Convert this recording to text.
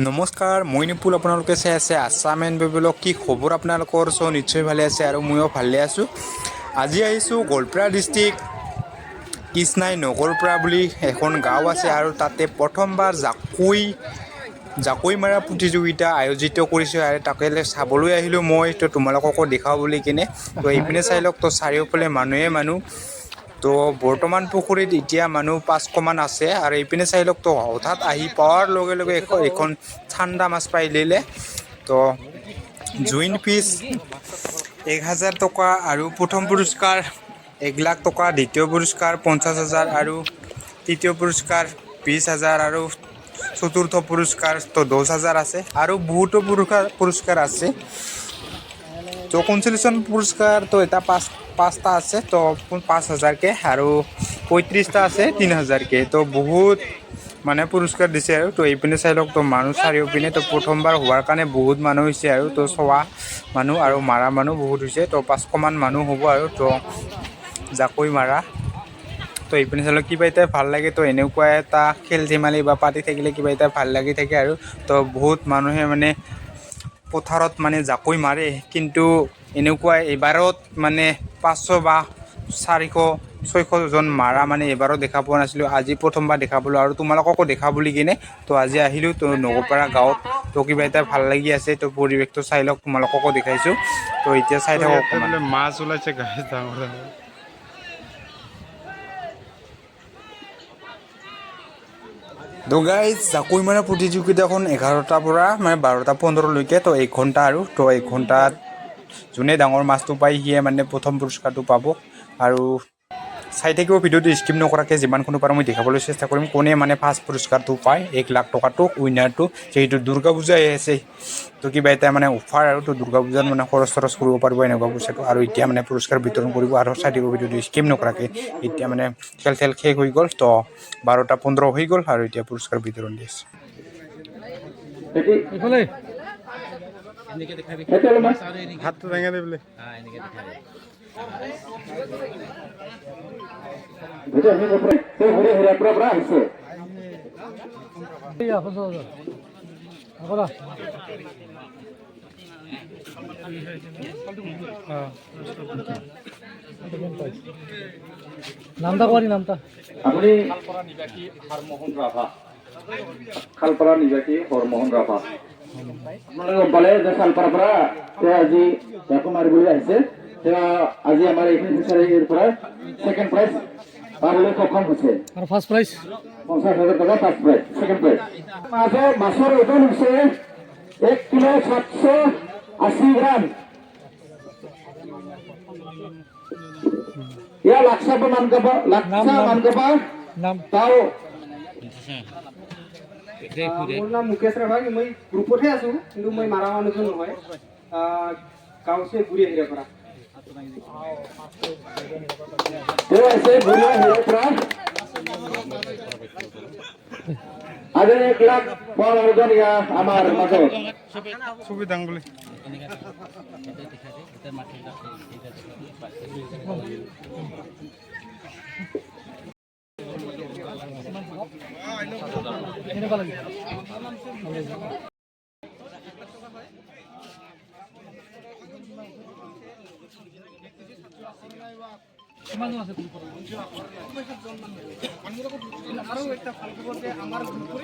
নমস্কাৰ, মই নিপুল। আপোনালোকে চাই আছে আছাম এণ্ড বেবলক। কি খবৰ আপোনালোকৰ? নিশ্চয় ভালে আছে আৰু ময়ো ভালে আছোঁ। আজি আহিছোঁ গোৱালপাৰা ডিষ্ট্ৰিক্ট কৃষ্ণাই নগৰপাৰা বুলি এখন গাঁও আছে আৰু তাতে প্ৰথমবাৰ জাকৈ মাৰা প্ৰতিযোগিতা আয়োজিত কৰিছে আৰু তাকে চাবলৈ আহিলোঁ মই। তো তোমালোককো দেখাওঁ বুলি কিনে। তো এইপিনে চাই লওক, তো চাৰিওফালে মানুহ। তো বৰ্তমান পুখুৰীত এতিয়া মানুহ 500মান আছে আৰু এইপিনে চাই লওক, তো হঠাৎ আহি পোৱাৰ লগে লগে এখন ঠাণ্ডা মাছ পাই দিলে। তো জুইন ফিছ 1000 টকা আৰু প্ৰথম পুৰস্কাৰ 1 লাখ টকা, দ্বিতীয় পুৰস্কাৰ 50,000 আৰু তৃতীয় পুৰস্কাৰ 20,000 আৰু চতুৰ্থ পুৰস্কাৰ তো 10,000 আছে আৰু বহুতো পুৰস্কাৰ আছে। তো কনচলেশ্যন পুৰস্কাৰ তো এটা পাঁচটা আছে, তো 5,000কে আৰু 35টা আছে 3,000কে। তো বহুত মানে পুৰস্কাৰ দিছে আৰু। তো এইপিনে চাই লওক, তো মানুহ চাৰিওপিনে। তো প্ৰথমবাৰ হোৱাৰ কাৰণে বহুত মানুহ হৈছে আৰু। তো চোৱা মানুহ আৰু মাৰা মানুহ বহুত হৈছে। তো 500মান মানুহ হ'ব আৰু। তো জাকৈ মাৰা। তো এইপিনে চাই লওক, কিবা এটা ভাল লাগে। তো এনেকুৱা এটা খেল ধেমালি বা পাতি থাকিলে কিবা এটা ভাল লাগি থাকে আৰু। তো বহুত মানুহে মানে পথাৰত মানে জাকৈ মাৰে, কিন্তু এনেকুৱা এইবাৰত মানে 500 বা 400-600জন মাৰা মানে এইবাৰো দেখা পোৱা নাছিলোঁ। আজি প্ৰথমবাৰ দেখা পালোঁ আৰু তোমালোককো দেখা বুলি কিনে তো আজি আহিলোঁ। তো নগৰপাৰা গাঁৱত তো কিবা এটা ভাল লাগি আছে। তো পৰিৱেশটো চাই লওক, তোমালোককো দেখাইছোঁ। তো এতিয়া চাই থাকক অকণমান। মাছ ওলাইছে গাছ ডাঙৰ ডাঙৰ। তো গাইজ, জাকৈ মাৰা প্ৰতিযোগিতাখন 11টাৰ পৰা মানে 12:15লৈকে। তো 1 ঘণ্টা আৰু। তো 1 ঘণ্টাত যোনে ডাঙৰ মাছটো পায় সিয়ে মানে প্ৰথম পুৰস্কাৰটো পাব। আৰু চাই থাকিব, ভিডিঅ'টো স্কিপ নকৰাকৈ যিমানখিনি পাৰোঁ মই দেখাবলৈ চেষ্টা কৰিম। কোনে মানে ফাৰ্ষ্ট পুৰস্কাৰটো পায়, 1 লাখ টকাটো উইনাৰটো। যিহেতু দুৰ্গা পূজা আহি আছে, তো কিবা এটা মানে অফাৰ আৰু। তো দুৰ্গা পূজাত মানে খৰচ কৰিব পাৰিব এনেকুৱা পইচাটো। আৰু এতিয়া মানে পুৰস্কাৰ বিতৰণ কৰিব আৰু চাই থাকিব ভিডিঅ'টো স্কিপ নকৰাকৈ। এতিয়া মানে খেল শেষ হৈ গ'ল। তো 12:15 হৈ গ'ল আৰু এতিয়া পুৰস্কাৰ বিতৰণ দি আছে। হাতটো দাঙাই দে বোলে। নামটা কোৱা নামটা। আপুনি খালপাৰা নিবাসী হৰমোহন ৰাভা। খালপাৰা নিবাসী হৰমোহন ৰাভা। আপোনালোকে গম পালে যে খালপাৰাৰ পৰা তেওঁ আজি জাকৈ মাৰিবলৈ আহিছে। তেওঁ আজি আমাৰ এইখিনি ফিচাৰীৰ পৰা ছেকেণ্ড প্ৰাইজ পাবলৈ সক্ষম হৈছে। আৰু ফাৰ্ষ্ট প্ৰাইজ 50,000 টকা ফাৰ্ষ্ট প্ৰাইজ, ছেকেণ্ড প্ৰাইজ। মাছৰ ওজন হৈছে 1 কিলো 780 গ্ৰাম। ইয়াৰ লাক্সা মানকাপা নাম তাও। মোৰ নাম মুকেশ ৰাভা। মই গ্ৰুপতহে আছোঁ, কিন্তু মই মাৰা মানুহজন নহয়। গাঁও আছে ঘূৰি আহিব পৰা। তেওঁ আছে ঘূৰি আহিব পৰা। আজি 1 লাখ পোৱাৰ অনুদান আমাৰ মাজত। ছবি দাং বুলি। কেনেকুৱা লাগিছে? কিমান আছে? আমাৰো একটা ভাল খবৰ যে আমাৰ গ্ৰুপত